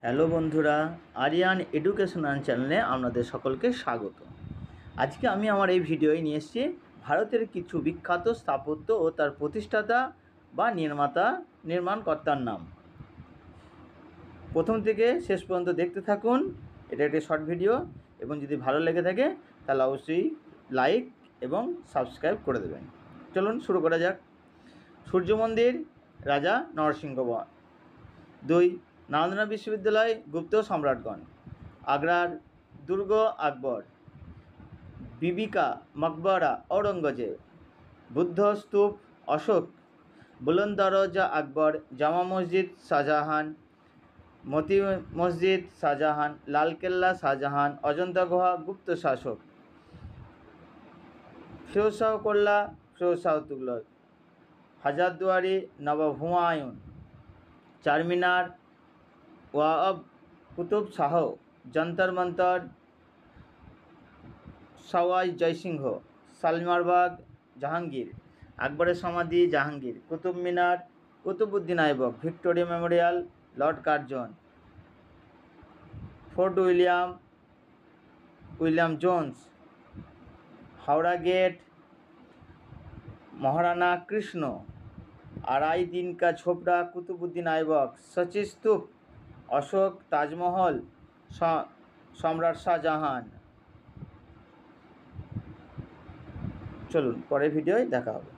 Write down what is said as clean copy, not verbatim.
Hello বন্ধুরা, Aryan educational চ্যানেলে আপনাদের সকলকে স্বাগত। আজকে আমি আমার এই ভিডিওয় নিয়ে এসেছি ভারতের কিছু বিখ্যাত স্থাপত্য ও তার প্রতিষ্ঠাতা বা নির্মাণকর্তার নাম। প্রথম থেকে শেষ পর্যন্ত দেখতে থাকুন। এটা একটি শর্ট ভিডিও এবং যদি ভালো লেগে থাকে তাহলে অবশ্যই লাইক এবং সাবস্ক্রাইব করে দেবেন। চলুন শুরু করা যাক। সূর্য মন্দির, রাজা নরসিংহ। 2. নালন্দা বিশ্ববিদ্যালয়, গুপ্ত সম্রাটগণ। আগ্রার দুর্গ আকবর। বিবিকা মকবরা ঔরঙ্গজেব। বুদ্ধ স্তূপ অশোক। বুলন্দ দরজা আকবর। জামা মসজিদ শাহজাহান। মতি মসজিদ শাহজাহান। লালকেল্লা শাহজাহান। অজন্তা গুহা গুপ্ত শাসক। ফিরোজ শাহ কোল্লা ফিরোজ শাহ তুগলক। হাজারদুয়ারি নবাব হুমায়ুন। চারমিনার ওয়াব কুতুব শাহ। যন্তর মন্তর সওয়াই জয়সিংহ। শালিমারবাগ জাহাঙ্গীর। আকবরের সমাধি Jahangir. Qutub Minar Qutubuddin Aibak. Victoria Memorial Lord Curzon. Fort William Jones. Howrah gate Maharana Krishna. আড়াই দিন কা ছোপড়া কুতুবউদ্দিন আইবক। সচি স্তূপ অশোক। তাজমহল সম্রাট শাহজাহান। চলুন পরের ভিডিওয় দেখা হবে।